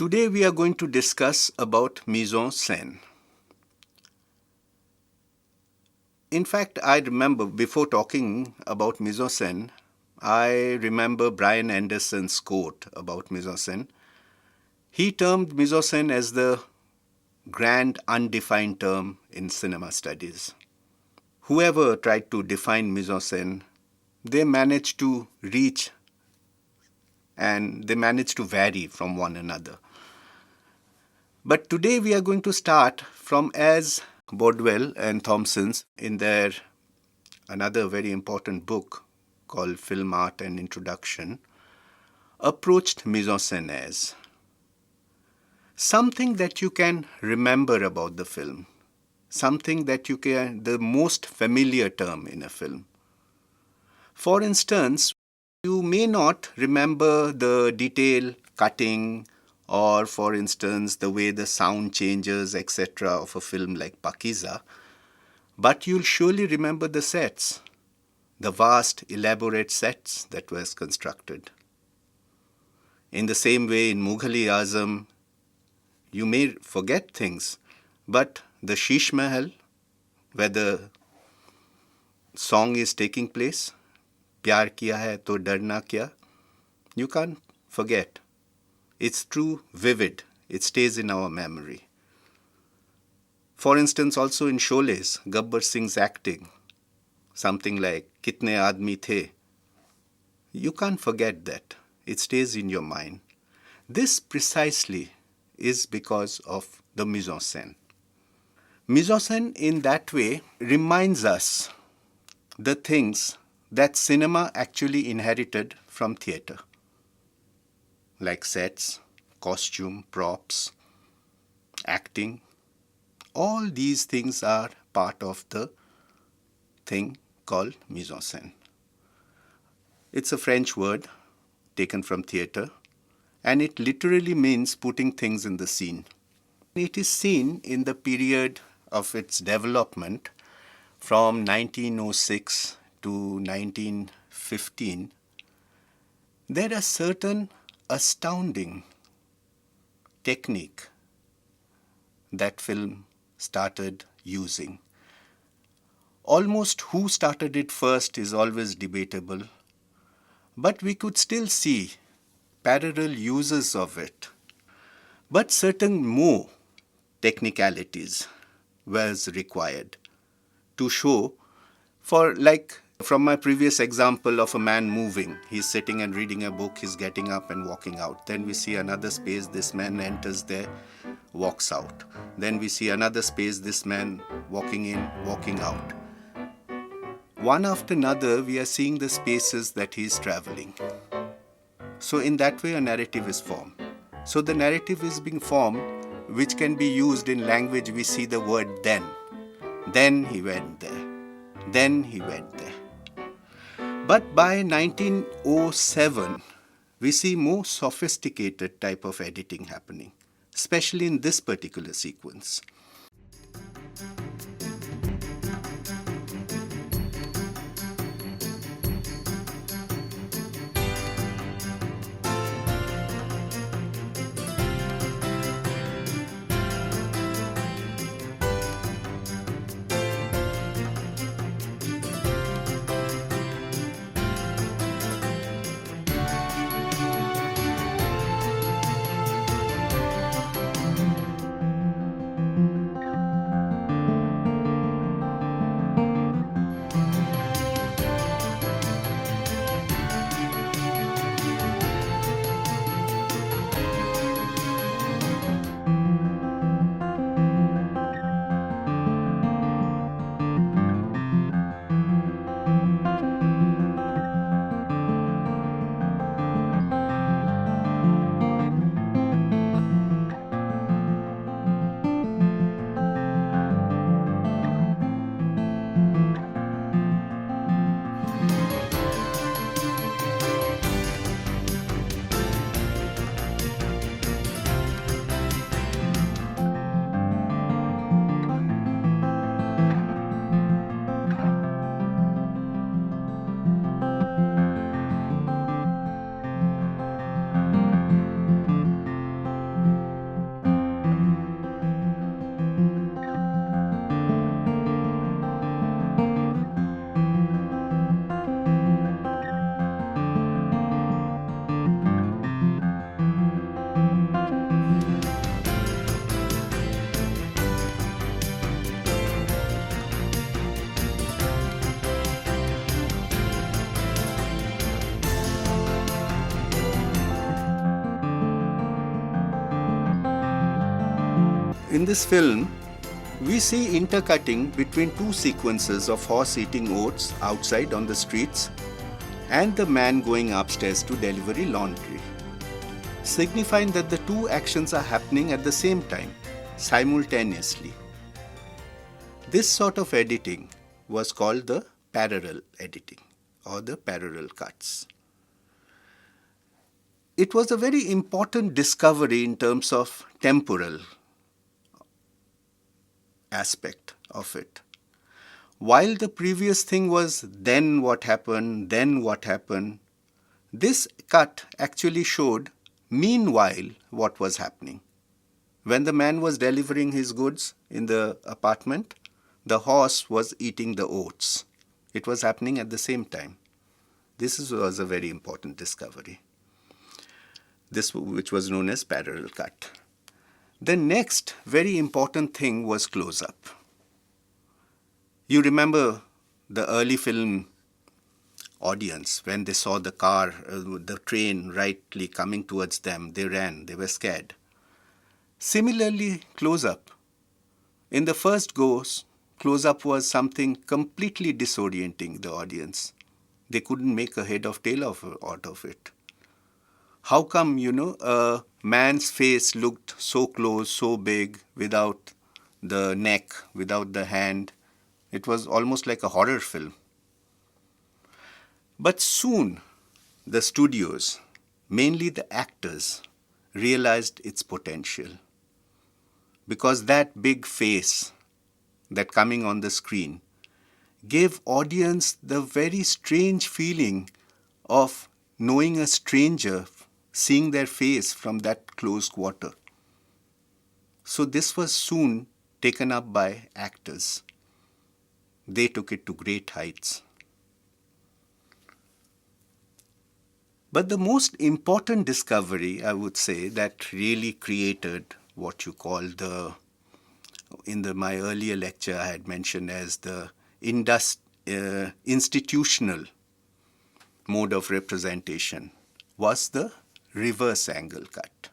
Today we are going to discuss about mise-en-scène. In fact, I remember before talking about mise-en-scène, I remember Brian Anderson's quote about mise-en-scène. He termed mise-en-scène as the grand undefined term in cinema studies. Whoever tried to define mise-en-scène, they managed to reach and they managed to vary from one another. But today we are going to start from as Bodwell and Thompson's in their another very important book called Film Art and Introduction approached mise-en-scène as something that you can remember about the film, something that you can, the most familiar term in a film. For instance, you may not remember the detail cutting or, for instance, the way the sound changes, etc. of a film like Pakiza, but you'll surely remember the sets, the vast, elaborate sets that was constructed. In the same way, in Mughal-e-Azam, you may forget things, but the Sheesh Mahal, where the song is taking place, Pyar kiya hai to darna kya, you can't forget. It's true, vivid. It stays in our memory. For instance, also in Shola's, Gabbar Singh's acting, something like Kitne Aadmi The, you can't forget that. It stays in your mind. This precisely is because of the mise-en-scène. Mise-en-scène in that way reminds us the things that cinema actually inherited from theatre, like sets, costume, props, acting. All these things are part of the thing called mise-en-scène. It's a French word taken from theatre, and it literally means putting things in the scene. It is seen in the period of its development from 1906 to 1915. There are certain astounding technique that film started using. Almost who started it first is always debatable, but we could still see parallel uses of it. But certain more technicalities was required to show, for like from my previous example of a man moving, he's sitting and reading a book, he's getting up and walking out. Then we see another space, this man enters there, walks out. Then we see another space, this man walking in, walking out. One after another, we are seeing the spaces that he's traveling. So in that way, a narrative is formed. So the narrative is being formed, which can be used in language. We see the word then. Then he went there. Then he went there. But by 1907, we see more sophisticated type of editing happening, especially in this particular sequence. In this film, we see intercutting between two sequences of horse eating oats outside on the streets and the man going upstairs to deliver laundry, signifying that the two actions are happening at the same time, simultaneously. This sort of editing was called the parallel editing or the parallel cuts. It was a very important discovery in terms of temporal aspect of it. While the previous thing was then what happened, this cut actually showed meanwhile what was happening. When the man was delivering his goods in the apartment, the horse was eating the oats. It was happening at the same time. This was a very important discovery. This, which was known as parallel cut. The next very important thing was close-up. You remember the early film audience, when they saw the car, the train rightly coming towards them, they ran, they were scared. Similarly, close-up. In the first go, close-up was something completely disorienting the audience. They couldn't make a head or tail out of it. How come, a man's face looked so close, so big, without the neck, without the hand? It was almost like a horror film. But soon, the studios, mainly the actors, realized its potential. Because that big face, that coming on the screen, gave audience the very strange feeling of knowing a stranger, seeing their face from that close quarter. So this was soon taken up by actors. They took it to great heights. But the most important discovery, I would say, that really created what you call my earlier lecture I had mentioned as the institutional mode of representation, was the reverse angle cut.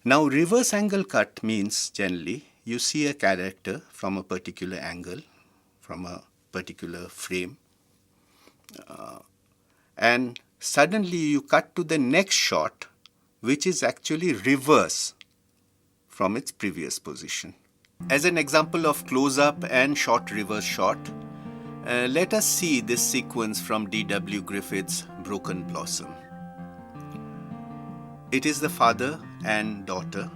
Now, reverse angle cut means generally you see a character from a particular angle, from a particular frame, and suddenly you cut to the next shot, which is actually reverse from its previous position. As an example of close-up and short reverse shot, let us see this sequence from D.W. Griffith's Broken Blossom. It is the father and daughter.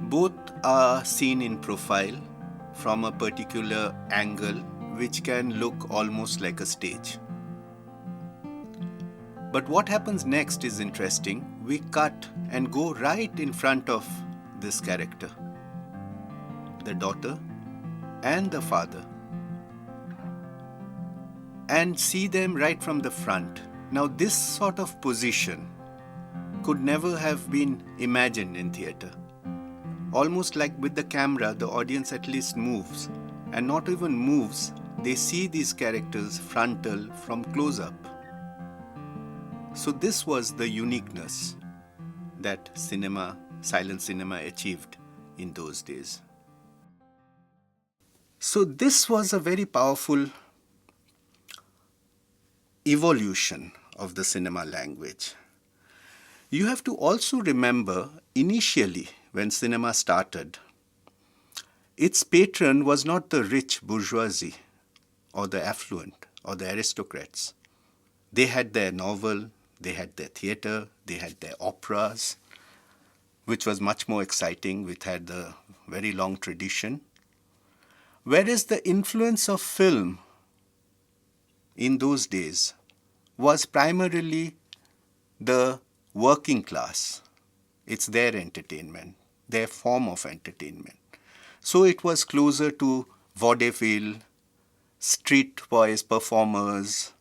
Both are seen in profile from a particular angle which can look almost like a stage. But what happens next is interesting. We cut and go right in front of this character, the daughter and the father, and see them right from the front. Now, this sort of position could never have been imagined in theatre. Almost like with the camera, the audience at least moves, and not even moves, they see these characters frontal from close-up. So this was the uniqueness that silent cinema achieved in those days. So this was a very powerful evolution of the cinema language. You have to also remember, initially, when cinema started, its patron was not the rich bourgeoisie or the affluent or the aristocrats. They had their novel, they had their theatre, they had their operas, which was much more exciting, which had a very long tradition. Whereas the influence of film in those days was primarily the working class. It's their entertainment, their form of entertainment. So it was closer to vaudeville, street boys performers,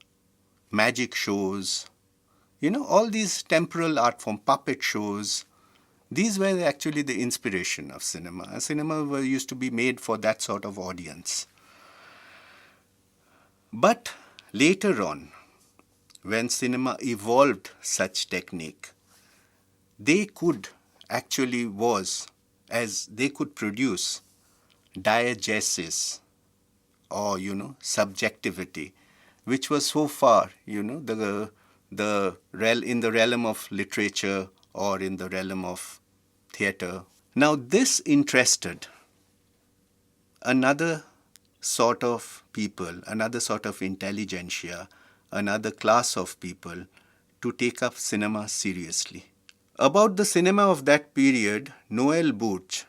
magic shows, all these temporal art form, puppet shows. These were actually the inspiration of cinema. Cinema used to be made for that sort of audience. But later on, when cinema evolved such technique, they was as they could produce diegesis or, subjectivity, which was so far, in the realm of literature or in the realm of theatre. Now, this interested another sort of people, another sort of intelligentsia, another class of people to take up cinema seriously. About the cinema of that period, Noel Butch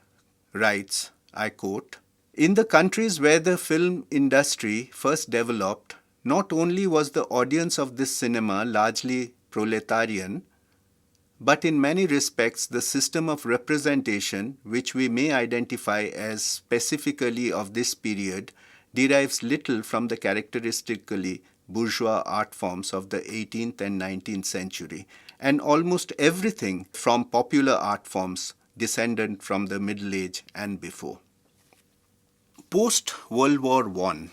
writes, I quote, "In the countries where the film industry first developed, not only was the audience of this cinema largely proletarian, but in many respects the system of representation, which we may identify as specifically of this period, derives little from the characteristically bourgeois art forms of the 18th and 19th century, and almost everything from popular art forms descended from the Middle Age and before." Post-World War I,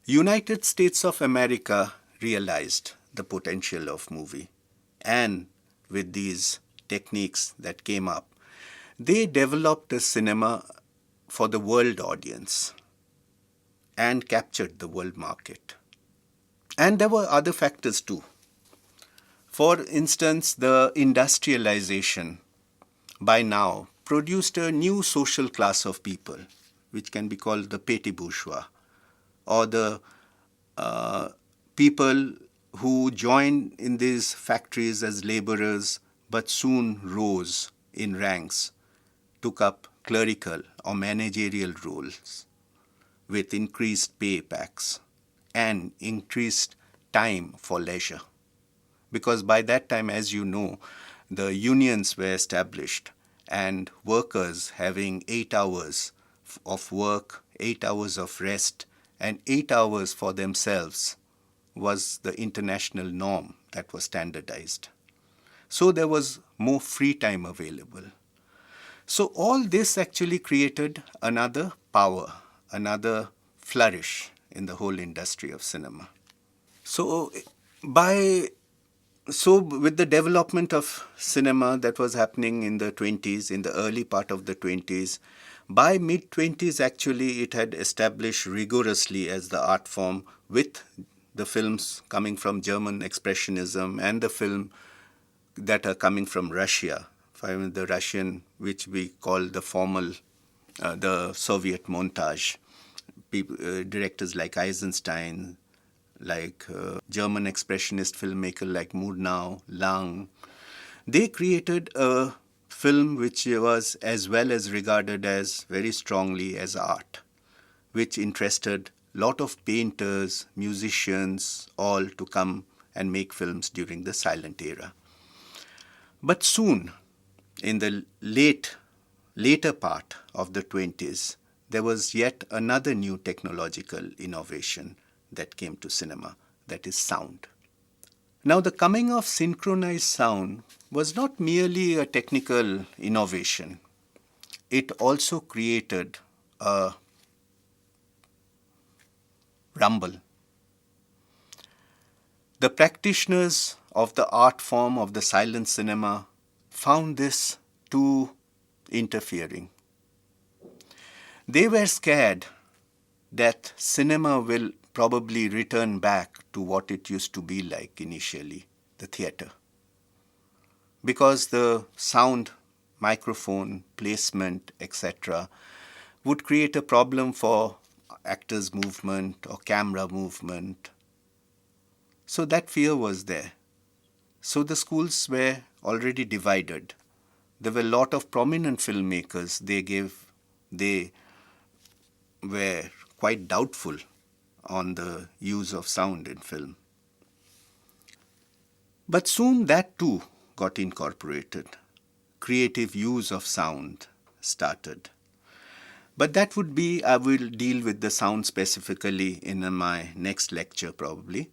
United States of America realized the potential of movie, and with these techniques that came up, they developed a cinema for the world audience and captured the world market. And there were other factors too. For instance, the industrialization by now produced a new social class of people, which can be called the petit bourgeois, or the people who joined in these factories as laborers but soon rose in ranks, took up clerical or managerial roles with increased pay packs and increased time for leisure. Because by that time, as you know, the unions were established and workers having 8 hours of work, 8 hours of rest, and 8 hours for themselves was the international norm that was standardized. So there was more free time available. So all this actually created another power, another flourish in the whole industry of cinema. So with the development of cinema that was happening in the 20s, in the early part of the 20s, by mid-20s actually it had established rigorously as the art form, with the films coming from German Expressionism and the film that are coming from Russia, the Russian, which we call the formal, the Soviet montage. Directors like Eisenstein, like German expressionist filmmaker like Murnau, Lang, they created a film which was as well as regarded as very strongly as art, which interested a lot of painters, musicians, all to come and make films during the silent era. But soon, in the later part of the 20s, there was yet another new technological innovation that came to cinema, that is sound. Now, the coming of synchronized sound was not merely a technical innovation. It also created a rumble. The practitioners of the art form of the silent cinema found this too interfering. They were scared that cinema will probably return back to what it used to be like initially, the theatre. Because the sound, microphone, placement, etc., would create a problem for actors' movement or camera movement. So that fear was there. So the schools were already divided. There were a lot of prominent filmmakers. They were quite doubtful on the use of sound in film. But soon that too got incorporated. Creative use of sound started. But that would be, I will deal with the sound specifically in my next lecture probably.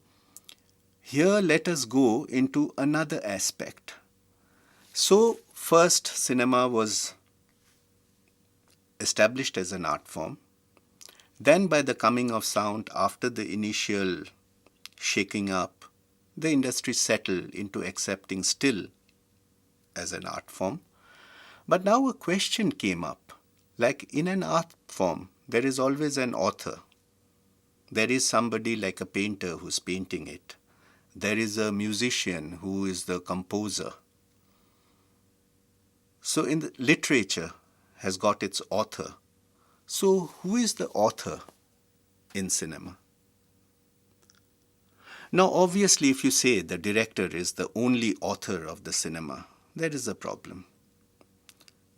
Here let us go into another aspect. So first, cinema was established as an art form. Then by the coming of sound, after the initial shaking up, the industry settled into accepting still as an art form. But now a question came up. Like in an art form, there is always an author. There is somebody like a painter who's painting it. There is a musician who is the composer. So in the literature has got its author. So who is the author in cinema? Now obviously if you say the director is the only author of the cinema, there is a problem.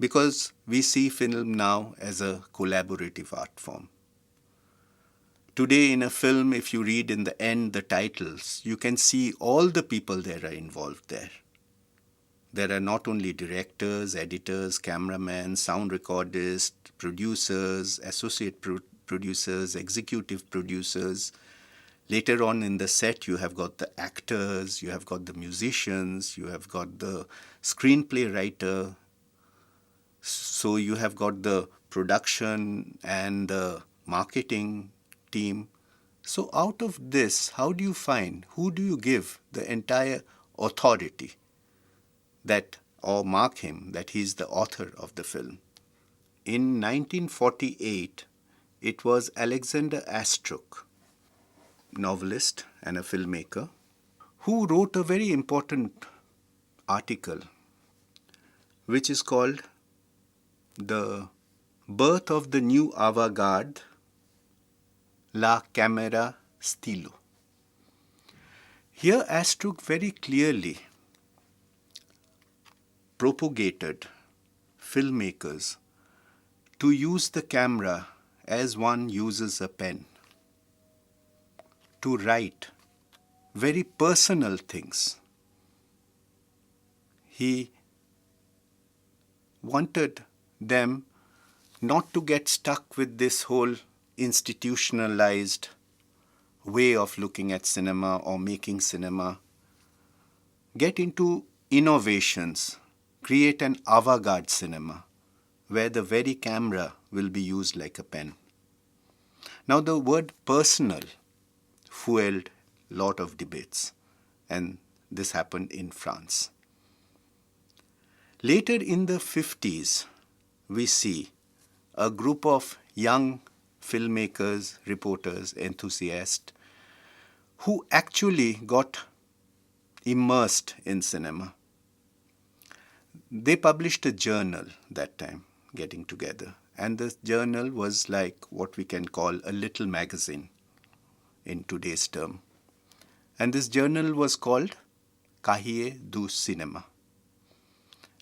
Because we see film now as a collaborative art form. Today in a film, if you read in the end the titles, you can see all the people that are involved there. There are not only directors, editors, cameramen, sound recordists, producers, associate producers, executive producers. Later on in the set, you have got the actors, you have got the musicians, you have got the screenplay writer. So you have got the production and the marketing team. So out of this, how do you find, who do you give the entire authority that, or mark him that he's the author of the film? In 1948, it was Alexander Astruk, novelist and a filmmaker, who wrote a very important article which is called The Birth of the New Avant-Garde, La Camera Stilo. Here Astruk very clearly propagated filmmakers to use the camera as one uses a pen, to write very personal things. He wanted them not to get stuck with this whole institutionalized way of looking at cinema or making cinema. Get into innovations, create an avant-garde cinema where the very camera will be used like a pen. Now the word personal fueled a lot of debates, and this happened in France. Later in the 50s, we see a group of young filmmakers, reporters, enthusiasts who actually got immersed in cinema. They published a journal that time, getting together, and the journal was like what we can call a little magazine in today's term. And this journal was called Cahiers du Cinéma.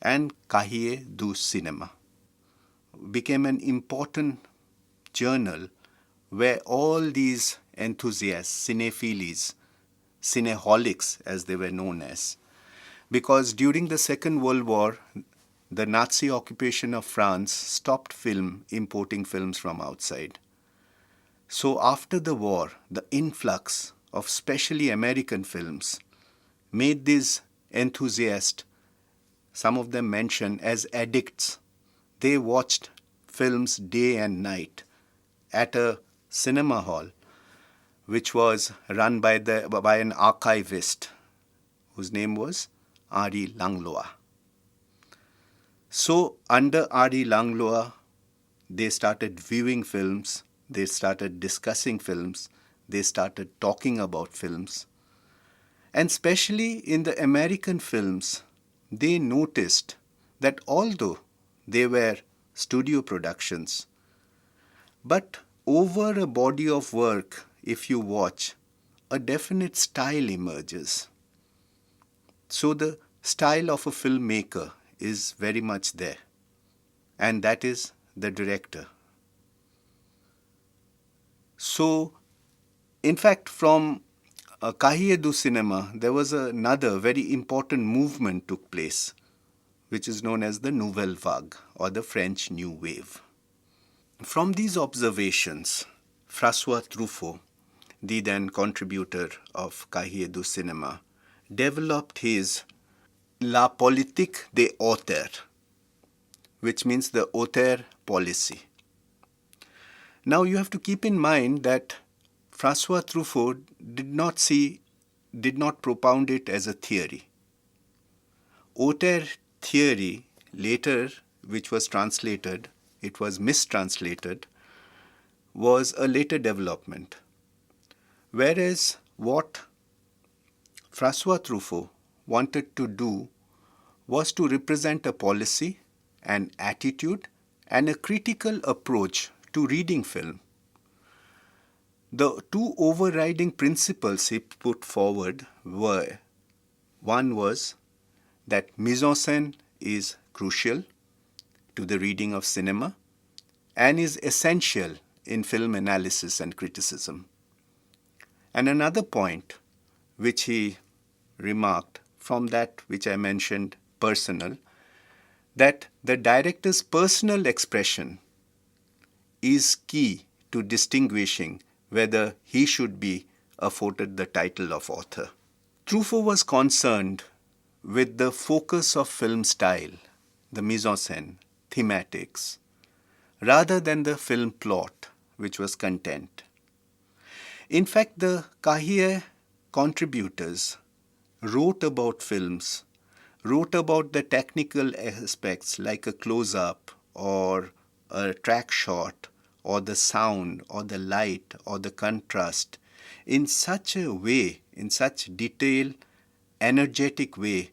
And Cahiers du Cinéma became an important journal where all these enthusiasts, cinephiles, cineholics as they were known as, because during the Second World War, the Nazi occupation of France stopped importing films from outside. So after the war, the influx of especially American films made these enthusiasts, some of them mentioned as addicts. They watched films day and night at a cinema hall which was run by an archivist whose name was Henri Langlois. So under Henri Langlois, they started viewing films, they started discussing films, they started talking about films. And especially in the American films, they noticed that although they were studio productions, but over a body of work, if you watch, a definite style emerges. So the style of a filmmaker is very much there, and that is the director. So, in fact, from Cahiers du Cinéma, there was another very important movement took place, which is known as the Nouvelle Vague, or the French New Wave. From these observations, François Truffaut, the then contributor of Cahiers du Cinéma, developed his La Politique des Auteurs, which means the auteur policy. Now you have to keep in mind that François Truffaut did not propound it as a theory. Auteur theory later which was translated, it was mistranslated, was a later development. Whereas what Francois Truffaut wanted to do was to represent a policy, an attitude, and a critical approach to reading film. The two overriding principles he put forward were, one was that mise-en-scène is crucial to the reading of cinema and is essential in film analysis and criticism. And another point which he remarked from that which I mentioned, personal, that the director's personal expression is key to distinguishing whether he should be afforded the title of author. Truffaut was concerned with the focus of film style, the mise-en-scène, thematics, rather than the film plot, which was content. In fact, the Cahiers contributors wrote about films, wrote about the technical aspects like a close-up or a track shot or the sound or the light or the contrast in such a way, in such detailed, energetic way,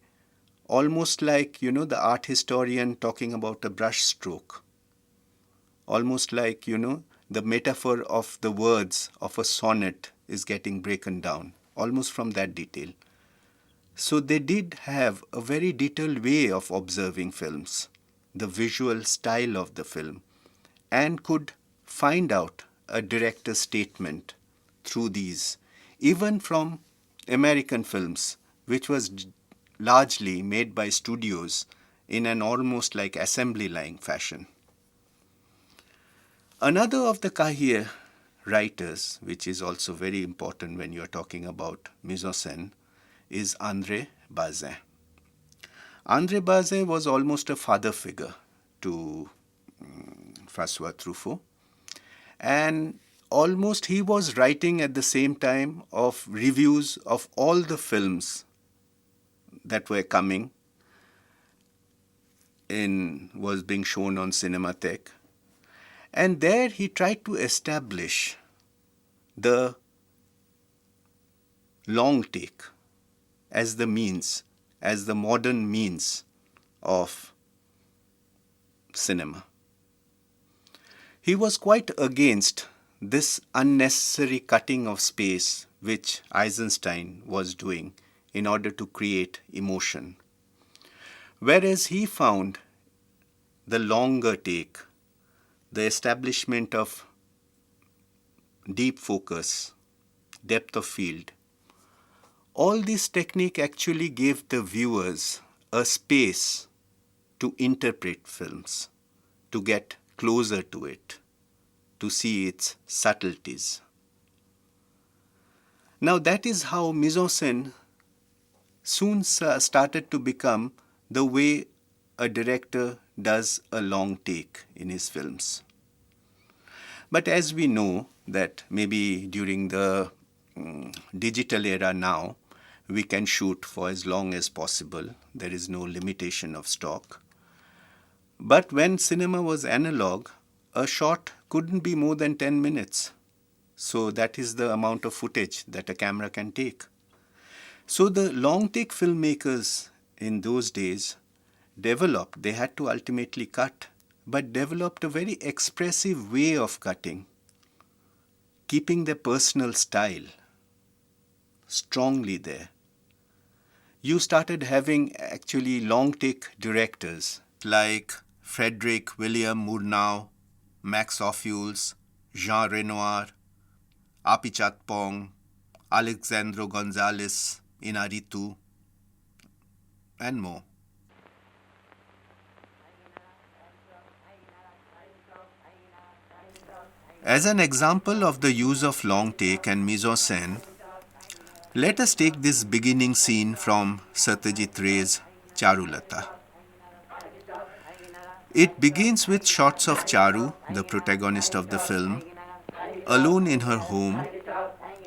almost like, the art historian talking about a brush stroke. Almost like, the metaphor of the words of a sonnet is getting broken down, almost from that detail. So they did have a very detailed way of observing films, the visual style of the film, and could find out a director's statement through these, even from American films, which was largely made by studios in an almost like assembly line fashion. Another of the Cahiers writers, which is also very important when you are talking about mise-en-scène, is André Bazin. André Bazin was almost a father figure to Francois Truffaut, and almost he was writing at the same time of reviews of all the films that were coming in, was being shown on Cinematheque. And there he tried to establish the long take as the means, as the modern means of cinema. He was quite against this unnecessary cutting of space which Eisenstein was doing in order to create emotion. Whereas he found the longer take, the establishment of deep focus, depth of field, all this technique actually gave the viewers a space to interpret films, to get closer to it, to see its subtleties. Now that is how mise-en-scène soon started to become the way a director does a long take in his films. But as we know that maybe during the digital era now, we can shoot for as long as possible. There is no limitation of stock. But when cinema was analog, a shot couldn't be more than 10 minutes. So that is the amount of footage that a camera can take. So the long take filmmakers in those days developed, they had to ultimately cut, but developed a very expressive way of cutting, keeping their personal style strongly there. You started having actually long take directors like Frederick William Murnau, Max Ophuls, Jean Renoir, Apichatpong, Alexandro Gonzalez Inarritu, and more. As an example of the use of long take and mise-en-scène, let us take this beginning scene from Satyajit Ray's Charulata. It begins with shots of Charu, the protagonist of the film, alone in her home.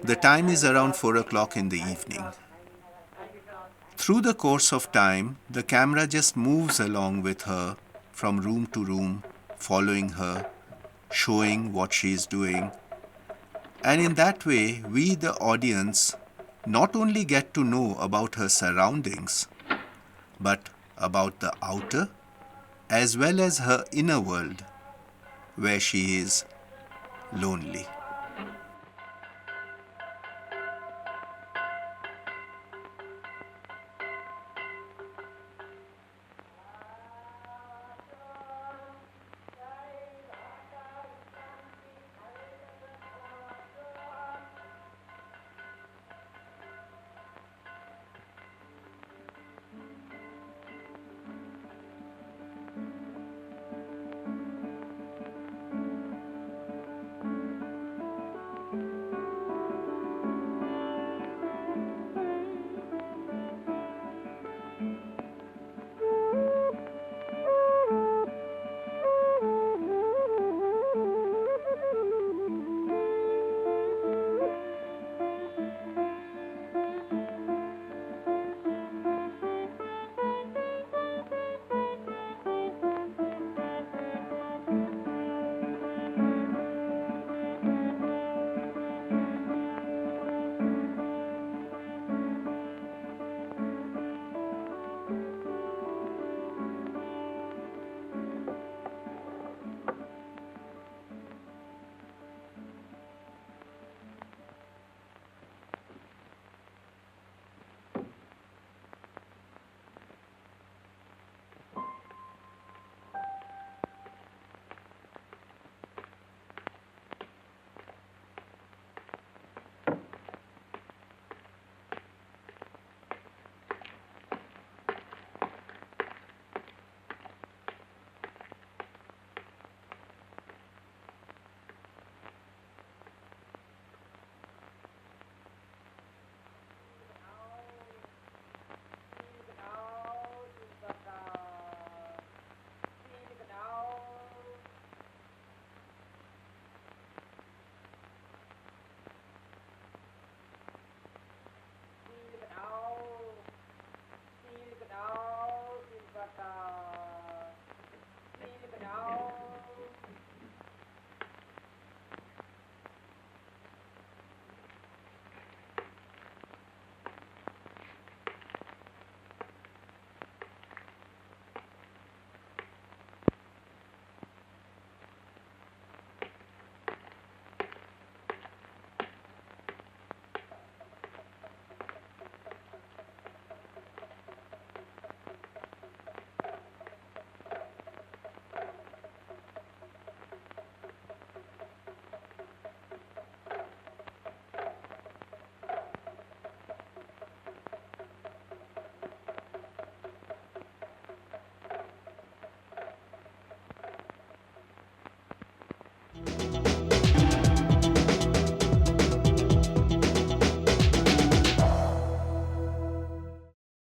The time is around 4 o'clock in the evening. Through the course of time, the camera just moves along with her from room to room, following her, showing what she is doing. And in that way, we, the audience, not only get to know about her surroundings, but about the outer as well as her inner world, where she is lonely.